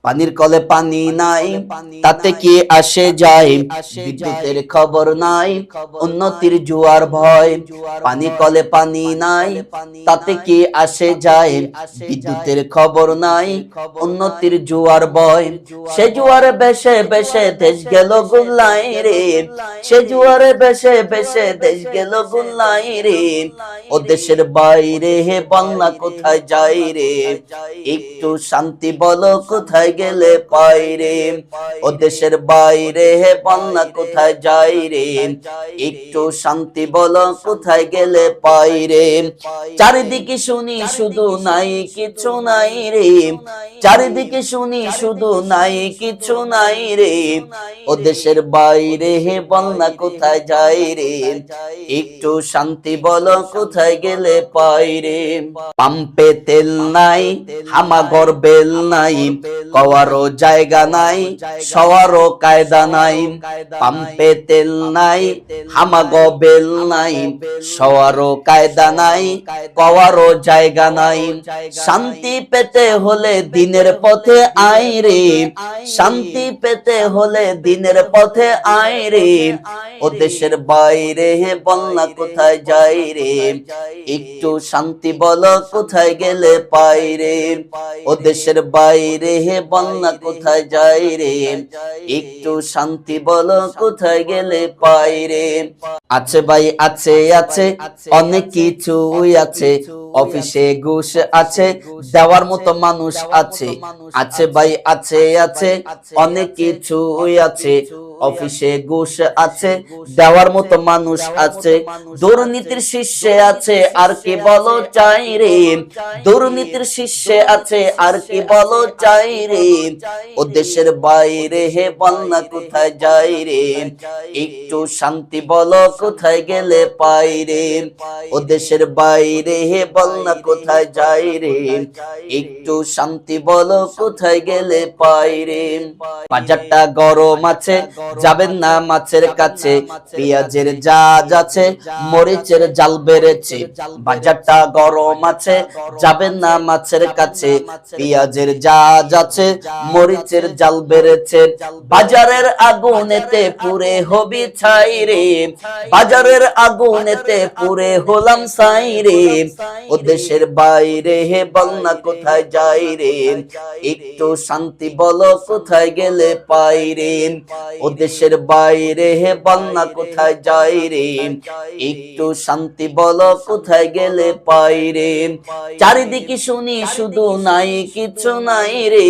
পানির কলে পানি নাই, তাতে কি আসে যায়? বিদ্যুতের খবর নাই, উন্নতির জোয়ার ভয়। পানির কলে পানি নাই, তাতে কি আসে যায়? বিদ্যুতের খবর নাই, উন্নতির জোয়ার ভয়। সে জোয়ারে বেশে বেশে দেশ গেল গুল্লাই রে, সে জোয়ারে বেশে বেশে দেশ গেল গুল্লাই রে। ও দেশের বাইরে হে বাংলা কোথায় যাই রে? একটু শান্তি বলো কোথায় গেলে পাই রে? ও দেশের বাইরে হে বাংলা কোথায় যাই রে? একটু শান্তি বলো কোথায় গেলে পাই রে? চারিদিকে শুনি শুধু নাই কিছু নাই রে, চারিদিকে শুনি শুধু নাই কিছু নাই রে। ও দেশের বাইরে হে বাংলা কোথায় যাই রে? একটু শান্তি বলো কোথায় গেলে পাই রে? পাম্পে তেল নাই, হামাগর বেল নাই, কওয়ারও জায়গা নাই, সওয়ারও কায়দা নাই। পাম্পে তেল নাই, হামাগ বেল নাই, সওয়ারও কায়দা নাই, কওয়ারও জায়গা নাই। শান্তি পেতে হলে দিনের পথে আয় রে, শান্তি পেতে হলে দিনের পথে আয় রে। ও দেশের বাইরে হে বাংলা কোথায় যাই রে? একটু শান্তি বলো কোথায় গেলে পাই রে? ও দেশের বাইরে হে বাংলা কোথায় যাই রে? একটু শান্তি বলো কোথায় গেলে পাই রে? আছে ভাই আছে আছে, অনেক কিছুই আছে। অফিসে ঘুষ আছে, দেওয়ার মতো মানুষ আছে। আছে ভাই আছে আছে, অনেক কিছুই আছে। অফিসে ঘুষ আছে, দেওয়ার মতো মানুষ আছে। দুর্নীতির শীর্ষে আছে, আর কি বলো চাই রে? দুর্নীতির শীর্ষে আছে, আর কি বলো চাই রে? ও দেশের বাইরে হে বাংলা কোথায় যাই রে? একটু শান্তি বলো কোথায় গেলে পাই রে? ও দেশের বাইরে হে বাংলা কোথায় যাই রে? একটু শান্তি বলো কোথায় গেলে পাই রে? বাজারটা গরম আছে, যাবেন না মাছের কাছে। পেঁয়াজের জাজ আছে, মরিচের জাল বেড়েছে। বাজারটা গরম আছে, যাবেন না মাছের কাছে। পেঁয়াজের জাজ আছে, মরিচের জাল বেড়েছে। বাজারের আগুনেতে পুড়ে হবি ছাই রে, বাজারের আগুনেতে পুড়ে হলাম ছাই রে। ও দেশের বাইরে হে বাংলা কোথায় যাই রে? একটু শান্তি বলো কোথায় গেলে পাই রে? ও দেশের বাইরে হে বাংলা কোথায় যাই রে? একটু শান্তি বলো কোথায় গেলে পাই রে? চারিদিকে শুনি শুধু নাই কিছু নাই রে,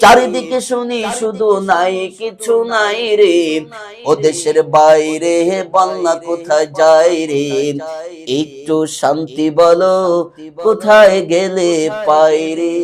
চারিদিকে শুনি শুধু নাই কিছু নাই রে। ও দেশের বাইরে হে বাংলা কোথায় যাই রে? একটু শান্তি বলো কোথায় গেলে পাই রে?